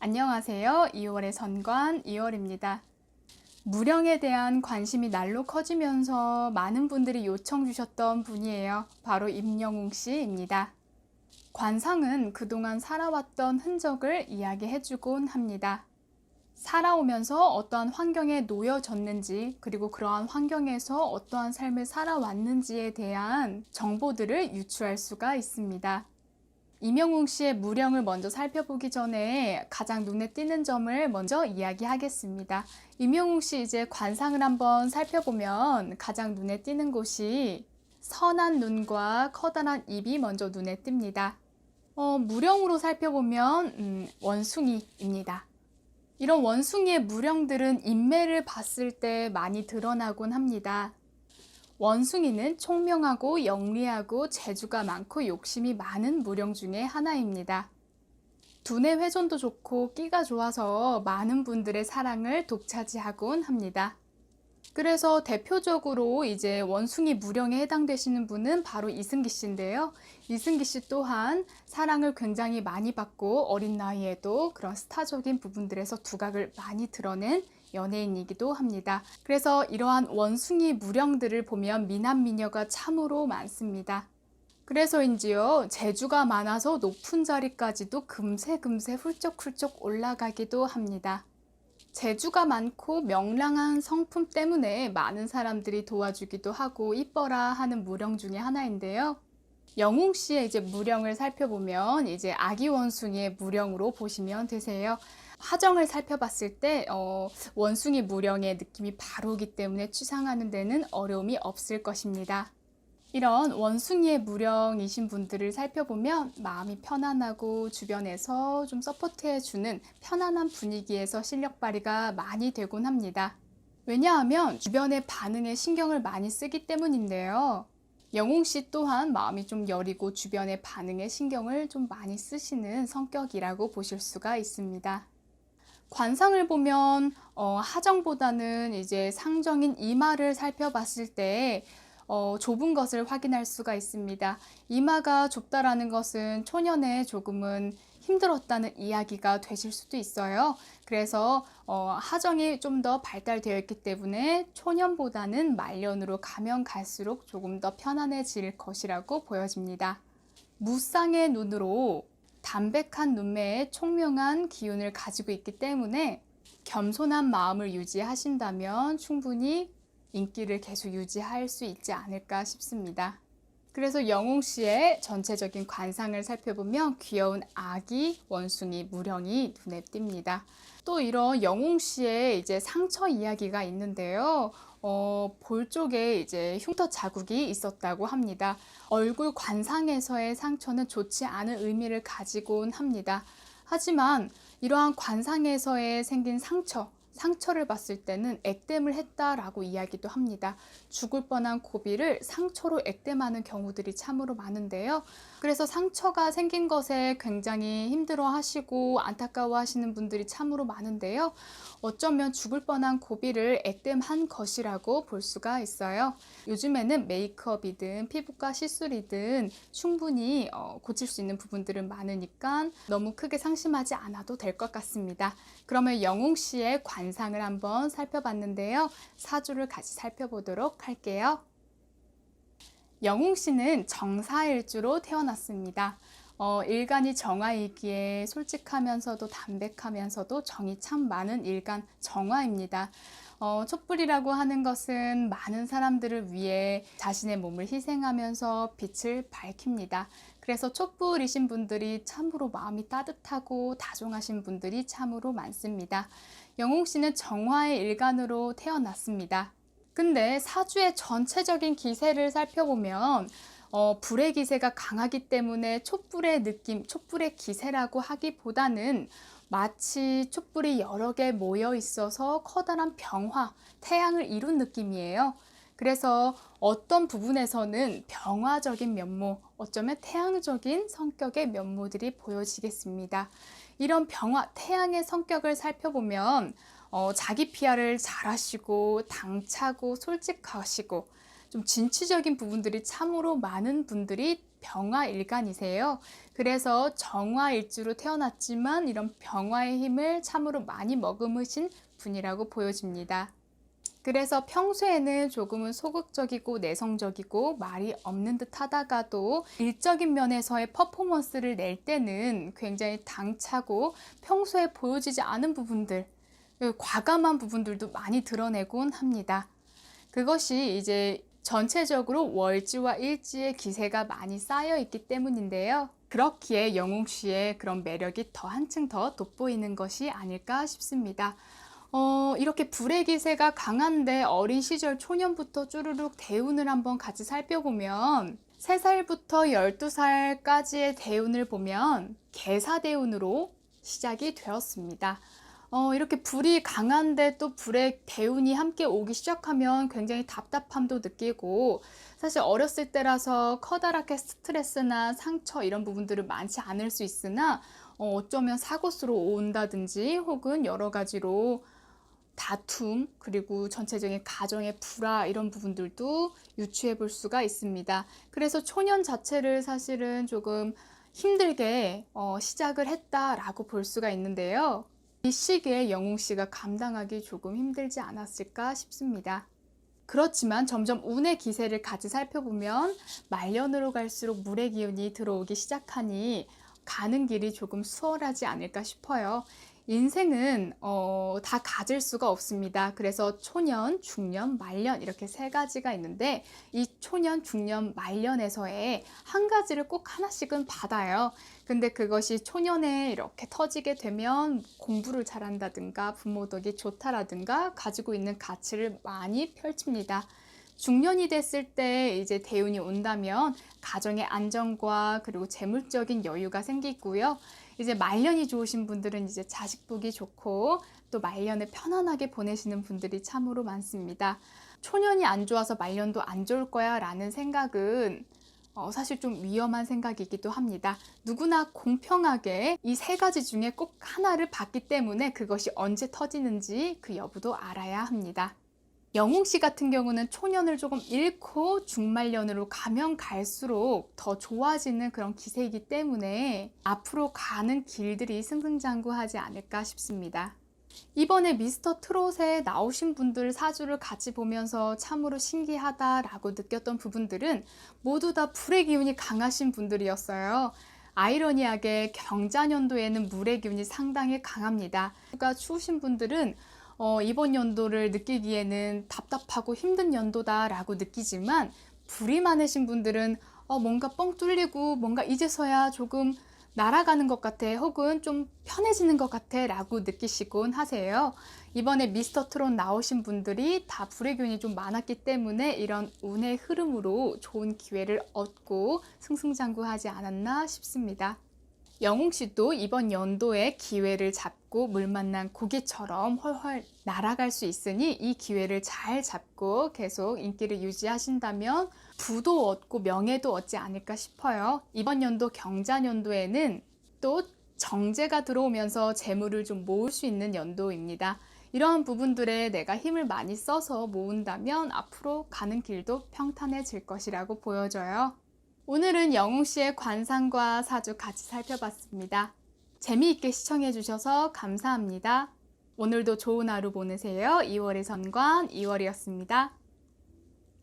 안녕하세요. 2월의 선관 2월입니다. 무령에 대한 관심이 날로 커지면서 많은 분들이 요청 주셨던 분이에요. 바로 임영웅 씨입니다. 관상은 그동안 살아왔던 흔적을 이야기해주곤 합니다. 살아오면서 어떠한 환경에 놓여졌는지, 그리고 그러한 환경에서 어떠한 삶을 살아왔는지에 대한 정보들을 유추할 수가 있습니다. 임영웅 씨의 무령을 먼저 살펴보기 전에 가장 눈에 띄는 점을 먼저 이야기하겠습니다. 임영웅 씨 이제 관상을 한번 살펴보면 가장 눈에 띄는 곳이 선한 눈과 커다란 입이 먼저 눈에 띕니다. 무령으로 살펴보면 원숭이입니다. 이런 원숭이의 무령들은 인매를 봤을 때 많이 드러나곤 합니다. 원숭이는 총명하고 영리하고 재주가 많고 욕심이 많은 무령 중에 하나입니다. 두뇌 회전도 좋고 끼가 좋아서 많은 분들의 사랑을 독차지하곤 합니다. 그래서 대표적으로 이제 원숭이 무령에 해당되시는 분은 바로 이승기 씨인데요. 이승기 씨 또한 사랑을 굉장히 많이 받고 어린 나이에도 그런 스타적인 부분들에서 두각을 많이 드러낸 연예인이기도 합니다. 그래서 이러한 원숭이 무령들을 보면 미남 미녀가 참으로 많습니다. 그래서인지요, 재주가 많아서 높은 자리까지도 금세 훌쩍 올라가기도 합니다. 재주가 많고 명랑한 성품 때문에 많은 사람들이 도와주기도 하고 이뻐라 하는 무령 중에 하나인데요. 영웅 씨의 이제 무령을 살펴보면 이제 아기 원숭이의 무령으로 보시면 되세요. 하정을 살펴봤을 때 원숭이 무령의 느낌이 바로 오기 때문에 추상하는 데는 어려움이 없을 것입니다. 이런 원숭이의 무령이신 분들을 살펴보면 마음이 편안하고 주변에서 좀 서포트해주는 편안한 분위기에서 실력 발휘가 많이 되곤 합니다. 왜냐하면 주변의 반응에 신경을 많이 쓰기 때문인데요. 영웅 씨 또한 마음이 좀 여리고 주변의 반응에 신경을 좀 많이 쓰시는 성격이라고 보실 수가 있습니다. 관상을 보면 하정보다는 이제 상정인 이마를 살펴봤을 때 좁은 것을 확인할 수가 있습니다. 이마가 좁다라는 것은 초년에 조금은 힘들었다는 이야기가 되실 수도 있어요. 그래서 하정이 좀 더 발달되어 있기 때문에 초년보다는 말년으로 가면 갈수록 조금 더 편안해질 것이라고 보여집니다. 무쌍의 눈으로 담백한 눈매에 총명한 기운을 가지고 있기 때문에 겸손한 마음을 유지하신다면 충분히 인기를 계속 유지할 수 있지 않을까 싶습니다. 그래서 영웅 씨의 전체적인 관상을 살펴보면 귀여운 아기 원숭이 무령이 눈에 띕니다. 또 이런 영웅 씨의 이제 상처 이야기가 있는데요. 볼 쪽에 이제 흉터 자국이 있었다고 합니다. 얼굴 관상에서의 상처는 좋지 않은 의미를 가지곤 합니다. 하지만 이러한 관상에서의 생긴 상처를 봤을 때는 액땜을 했다라고 이야기도 합니다. 죽을 뻔한 고비를 상처로 액땜하는 경우들이 참으로 많은데요. 그래서 상처가 생긴 것에 굉장히 힘들어 하시고 안타까워 하시는 분들이 참으로 많은데요. 어쩌면 죽을 뻔한 고비를 액땜한 것이라고 볼 수가 있어요. 요즘에는 메이크업이든 피부과 시술이든 충분히 고칠 수 있는 부분들은 많으니까 너무 크게 상심하지 않아도 될 것 같습니다. 그러면 영웅 씨의 관상을 한번 살펴봤는데요. 사주를 같이 살펴보도록 할게요. 영웅 씨는 정사일주로 태어났습니다. 일간이 정화이기에 솔직하면서도 담백하면서도 정이 참 많은 일간 정화입니다. 촛불이라고 하는 것은 많은 사람들을 위해 자신의 몸을 희생하면서 빛을 밝힙니다. 그래서 촛불이신 분들이 참으로 마음이 따뜻하고 다정하신 분들이 참으로 많습니다. 영웅 씨는 정화의 일간으로 태어났습니다. 근데 사주의 전체적인 기세를 살펴보면 불의 기세가 강하기 때문에 촛불의 느낌, 촛불의 기세라고 하기보다는 마치 촛불이 여러 개 모여 있어서 커다란 병화, 태양을 이룬 느낌이에요. 그래서 어떤 부분에서는 병화적인 면모, 어쩌면 태양적인 성격의 면모들이 보여지겠습니다. 이런 병화, 태양의 성격을 살펴보면 자기 PR을 잘하시고 당차고 솔직하시고 좀 진취적인 부분들이 참으로 많은 분들이 병화일간이세요. 그래서 정화일주로 태어났지만 이런 병화의 힘을 참으로 많이 머금으신 분이라고 보여집니다. 그래서 평소에는 조금은 소극적이고 내성적이고 말이 없는 듯 하다가도 일적인 면에서의 퍼포먼스를 낼 때는 굉장히 당차고 평소에 보여지지 않은 부분들, 과감한 부분들도 많이 드러내곤 합니다. 그것이 이제 전체적으로 월지와 일지의 기세가 많이 쌓여 있기 때문인데요. 그렇기에 영웅 씨의 그런 매력이 더 한층 더 돋보이는 것이 아닐까 싶습니다. 이렇게 불의 기세가 강한데 어린 시절 초년부터 쭈루룩 대운을 한번 같이 살펴보면 3살부터 12살까지의 대운을 보면 계사대운으로 시작이 되었습니다. 이렇게 불이 강한데 또 불의 대운이 함께 오기 시작하면 굉장히 답답함도 느끼고, 사실 어렸을 때라서 커다랗게 스트레스나 상처 이런 부분들은 많지 않을 수 있으나 어쩌면 사고수로 온다든지 혹은 여러 가지로 다툼, 그리고 전체적인 가정의 불화 이런 부분들도 유추해 볼 수가 있습니다. 그래서 초년 자체를 사실은 조금 힘들게 시작을 했다라고 볼 수가 있는데요. 이 시기에 영웅 씨가 감당하기 조금 힘들지 않았을까 싶습니다. 그렇지만 점점 운의 기세를 같이 살펴보면 말년으로 갈수록 물의 기운이 들어오기 시작하니 가는 길이 조금 수월하지 않을까 싶어요. 인생은 다 가질 수가 없습니다. 그래서 초년, 중년, 말년 이렇게 3가지가 있는데 이 초년, 중년, 말년에서의 한 가지를 꼭 하나씩은 받아요. 근데 그것이 초년에 이렇게 터지게 되면 공부를 잘한다든가 부모 덕이 좋다라든가 가지고 있는 가치를 많이 펼칩니다. 중년이 됐을 때 이제 대운이 온다면 가정의 안정과 그리고 재물적인 여유가 생기고요. 이제 말년이 좋으신 분들은 이제 자식 보기 좋고 또 말년을 편안하게 보내시는 분들이 참으로 많습니다. 초년이 안 좋아서 말년도 안 좋을 거야 라는 생각은 사실 좀 위험한 생각이기도 합니다. 누구나 공평하게 이 3가지 중에 꼭 하나를 받기 때문에 그것이 언제 터지는지 그 여부도 알아야 합니다. 영웅 씨 같은 경우는 초년을 조금 잃고 중말년으로 가면 갈수록 더 좋아지는 그런 기세이기 때문에 앞으로 가는 길들이 승승장구하지 않을까 싶습니다. 이번에 미스터 트롯에 나오신 분들 사주를 같이 보면서 참으로 신기하다라고 느꼈던 부분들은 모두 다 불의 기운이 강하신 분들이었어요. 아이러니하게 경자년도에는 물의 기운이 상당히 강합니다. 가 추우신 분들은 이번 연도를 느끼기에는 답답하고 힘든 연도다라고 느끼지만, 불이 많으신 분들은 뭔가 뻥 뚫리고 뭔가 이제서야 조금 날아가는 것 같아 혹은 좀 편해지는 것 같아 라고 느끼시곤 하세요. 이번에 미스터 트롯 나오신 분들이 다 불의 기운이 좀 많았기 때문에 이런 운의 흐름으로 좋은 기회를 얻고 승승장구하지 않았나 싶습니다. 영웅 씨도 이번 연도에 기회를 잡고 물 만난 고기처럼 훨훨 날아갈 수 있으니 이 기회를 잘 잡고 계속 인기를 유지하신다면 부도 얻고 명예도 얻지 않을까 싶어요. 이번 연도 경자년도에는 또 정제가 들어오면서 재물을 좀 모을 수 있는 연도입니다. 이러한 부분들에 내가 힘을 많이 써서 모은다면 앞으로 가는 길도 평탄해질 것이라고 보여져요. 오늘은 영웅 씨의 관상과 사주 같이 살펴봤습니다. 재미있게 시청해 주셔서 감사합니다. 오늘도 좋은 하루 보내세요. 2월의 선관 2월이었습니다.